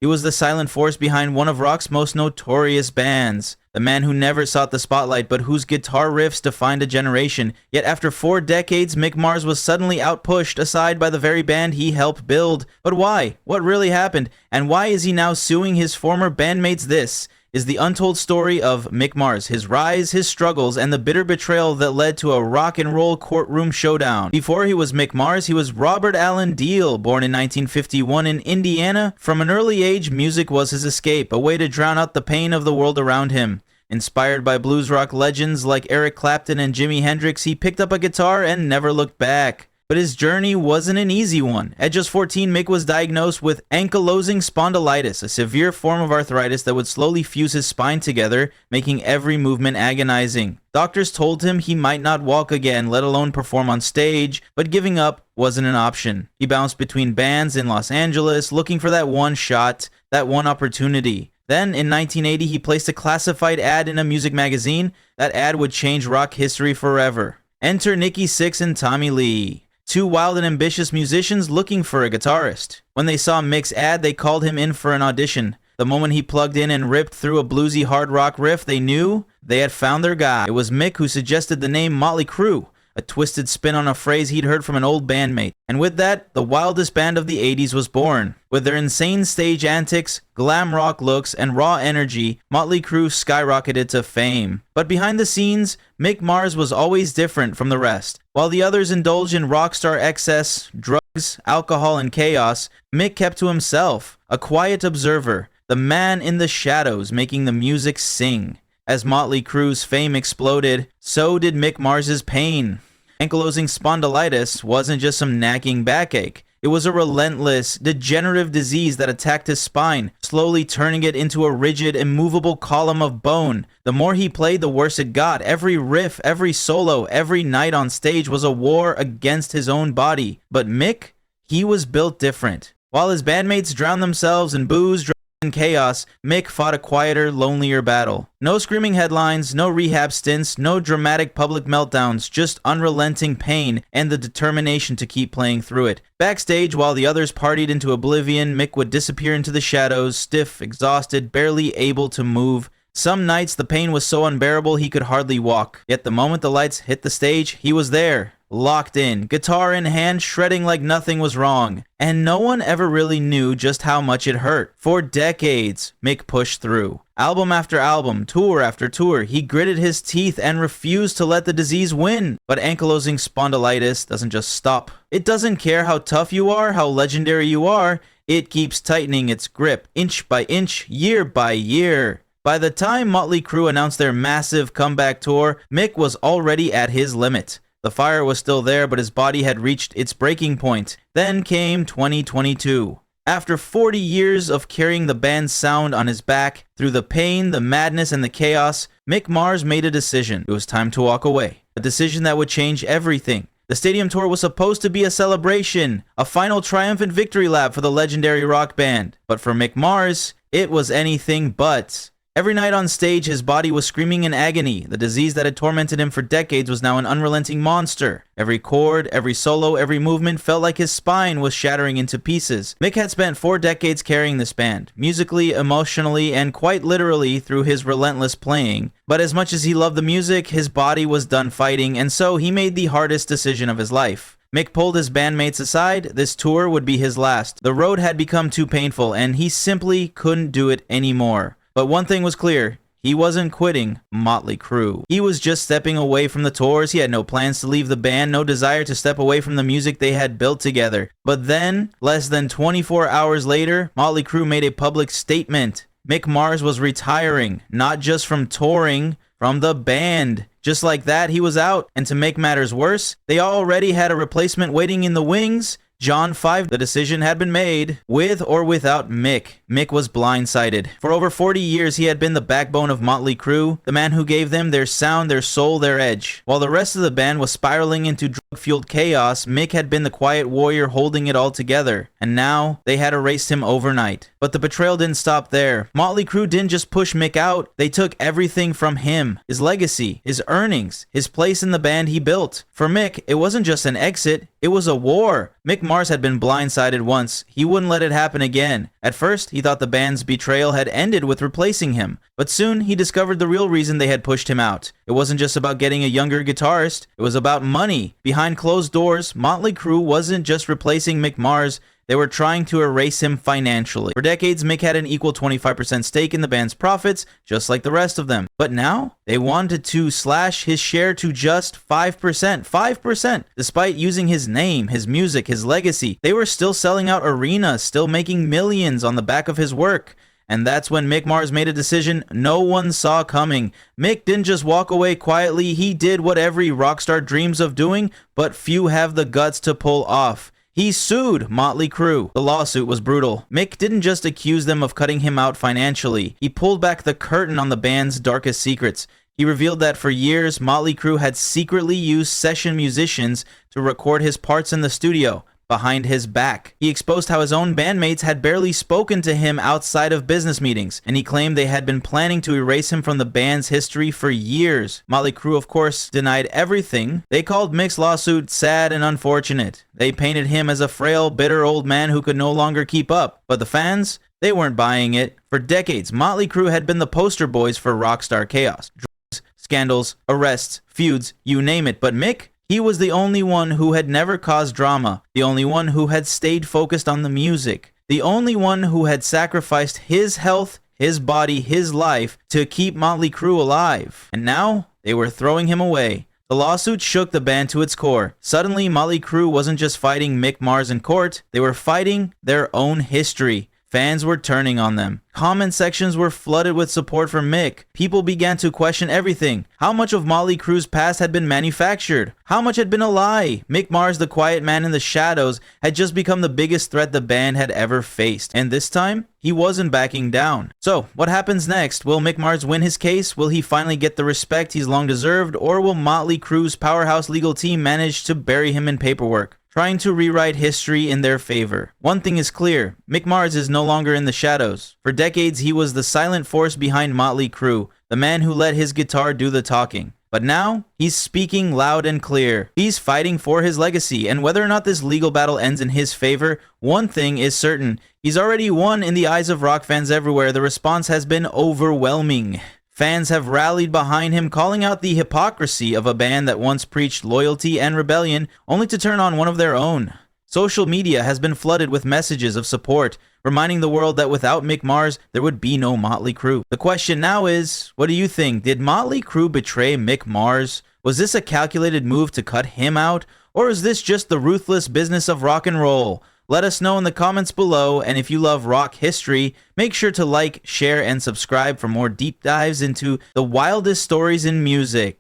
He was the silent force behind one of rock's most notorious bands. The man who never sought the spotlight, but whose guitar riffs defined a generation. Yet after 4 decades, Mick Mars was suddenly outpushed aside by the very band he helped build. But why? What really happened? And why is he now suing his former bandmates? This is the untold story of Mick Mars, his rise, his struggles, and the bitter betrayal that led to a rock and roll courtroom showdown. Before he was Mick Mars, he was Robert Allen Deal, born in 1951 in Indiana. From an early age, music was his escape, a way to drown out the pain of the world around him. Inspired by blues rock legends like Eric Clapton and Jimi Hendrix, he picked up a guitar and never looked back. But his journey wasn't an easy one. At just 14, Mick was diagnosed with ankylosing spondylitis, a severe form of arthritis that would slowly fuse his spine together, making every movement agonizing. Doctors told him he might not walk again, let alone perform on stage, but giving up wasn't an option. He bounced between bands in Los Angeles, looking for that one shot, that one opportunity. Then, in 1980, he placed a classified ad in a music magazine. That ad would change rock history forever. Enter Nikki Sixx and Tommy Lee, 2 wild and ambitious musicians looking for a guitarist. When they saw Mick's ad, they called him in for an audition. The moment he plugged in and ripped through a bluesy hard rock riff, they knew they had found their guy. It was Mick who suggested the name MÖTLEY CRÜE, a twisted spin on a phrase he'd heard from an old bandmate. And with that, the wildest band of the 80s was born. With their insane stage antics, glam rock looks, and raw energy, MÖTLEY CRÜE skyrocketed to fame. But behind the scenes, Mick Mars was always different from the rest. While the others indulged in rockstar excess, drugs, alcohol, and chaos, Mick kept to himself, a quiet observer, the man in the shadows making the music sing. As MÖTLEY CRÜE's fame exploded, so did Mick Mars's pain. Ankylosing spondylitis wasn't just some nagging backache. It was a relentless, degenerative disease that attacked his spine, slowly turning it into a rigid, immovable column of bone. The more he played, the worse it got. Every riff, every solo, every night on stage was a war against his own body. But Mick, he was built different. While his bandmates drowned themselves in booze, drugs, and chaos, Mick fought a quieter, lonelier battle. No screaming headlines, no rehab stints, no dramatic public meltdowns, just unrelenting pain and the determination to keep playing through it. Backstage, while the others partied into oblivion, Mick would disappear into the shadows, stiff, exhausted, barely able to move. Some nights the pain was so unbearable he could hardly walk. Yet the moment the lights hit the stage, he was there, locked in, guitar in hand, shredding like nothing was wrong. And no one ever really knew just how much it hurt. For decades, Mick pushed through. Album after album, tour after tour, he gritted his teeth and refused to let the disease win. But ankylosing spondylitis doesn't just stop. It doesn't care how tough you are, how legendary you are. It keeps tightening its grip, inch by inch, year by year. By the time MÖTLEY CRÜE announced their massive comeback tour, Mick was already at his limit. The fire was still there, but his body had reached its breaking point. Then came 2022. After 40 years of carrying the band's sound on his back, through the pain, the madness, and the chaos, Mick Mars made a decision. It was time to walk away. A decision that would change everything. The stadium tour was supposed to be a celebration, a final triumphant victory lap for the legendary rock band. But for Mick Mars, it was anything but. Every night on stage, his body was screaming in agony. The disease that had tormented him for decades was now an unrelenting monster. Every chord, every solo, every movement felt like his spine was shattering into pieces. Mick had spent 4 decades carrying this band, musically, emotionally, and quite literally through his relentless playing. But as much as he loved the music, his body was done fighting, and so he made the hardest decision of his life. Mick pulled his bandmates aside. This tour would be his last. The road had become too painful, and he simply couldn't do it anymore. But one thing was clear, he wasn't quitting MÖTLEY CRÜE. He was just stepping away from the tours. He had no plans to leave the band, no desire to step away from the music they had built together. But then, less than 24 hours later, MÖTLEY CRÜE made a public statement. Mick Mars was retiring, not just from touring, from the band. Just like that, he was out. And to make matters worse, they already had a replacement waiting in the wings. John 5, the decision had been made, with or without Mick. Mick was blindsided. For over 40 years, he had been the backbone of MÖTLEY CRÜE, the man who gave them their sound, their soul, their edge. While the rest of the band was spiraling into fueled chaos, Mick had been the quiet warrior holding it all together, and now they had erased him overnight. But the betrayal didn't stop there. Mötley Crüe didn't just push Mick out, they took everything from him: his legacy, his earnings, his place in the band he built. For Mick, it wasn't just an exit, it was a war. Mick Mars had been blindsided once. He wouldn't let it happen again. At first, he thought the band's betrayal had ended with replacing him, but soon he discovered the real reason they had pushed him out. It wasn't just about getting a younger guitarist, it was about money. Behind closed doors, Mötley Crüe wasn't just replacing Mick Mars, they were trying to erase him financially. For decades, Mick had an equal 25% stake in the band's profits, just like the rest of them. But now, they wanted to slash his share to just 5%. 5%! Despite using his name, his music, his legacy, they were still selling out arenas, still making millions on the back of his work. And that's when Mick Mars made a decision no one saw coming. Mick didn't just walk away quietly, he did what every rock star dreams of doing, but few have the guts to pull off. He sued Mötley Crüe. The lawsuit was brutal. Mick didn't just accuse them of cutting him out financially. He pulled back the curtain on the band's darkest secrets. He revealed that for years, Mötley Crüe had secretly used session musicians to record his parts in the studio, behind his back. He exposed how his own bandmates had barely spoken to him outside of business meetings, and he claimed they had been planning to erase him from the band's history for years. Mötley Crüe, of course, denied everything. They called Mick's lawsuit sad and unfortunate. They painted him as a frail, bitter old man who could no longer keep up. But the fans, they weren't buying it. For decades, Mötley Crüe had been the poster boys for rockstar chaos. Drugs, scandals, arrests, feuds, you name it. But Mick? He was the only one who had never caused drama, the only one who had stayed focused on the music, the only one who had sacrificed his health, his body, his life to keep Mötley Crüe alive. And now, they were throwing him away. The lawsuit shook the band to its core. Suddenly, Mötley Crüe wasn't just fighting Mick Mars in court, they were fighting their own history. Fans were turning on them. Comment sections were flooded with support for Mick. People began to question everything. How much of Mötley Crüe's past had been manufactured? How much had been a lie? Mick Mars, the quiet man in the shadows, had just become the biggest threat the band had ever faced. And this time, he wasn't backing down. So, what happens next? Will Mick Mars win his case? Will he finally get the respect he's long deserved? Or will Mötley Crüe's powerhouse legal team manage to bury him in paperwork, trying to rewrite history in their favor? One thing is clear, Mick Mars is no longer in the shadows. For decades, he was the silent force behind Mötley Crüe, the man who let his guitar do the talking. But now, he's speaking loud and clear. He's fighting for his legacy, and whether or not this legal battle ends in his favor, one thing is certain. He's already won in the eyes of rock fans everywhere. The response has been overwhelming. Fans have rallied behind him, calling out the hypocrisy of a band that once preached loyalty and rebellion, only to turn on one of their own. Social media has been flooded with messages of support, reminding the world that without Mick Mars, there would be no Mötley Crüe. The question now is, what do you think? Did Mötley Crüe betray Mick Mars? Was this a calculated move to cut him out? Or is this just the ruthless business of rock and roll? Let us know in the comments below, and if you love rock history, make sure to like, share, and subscribe for more deep dives into the wildest stories in music.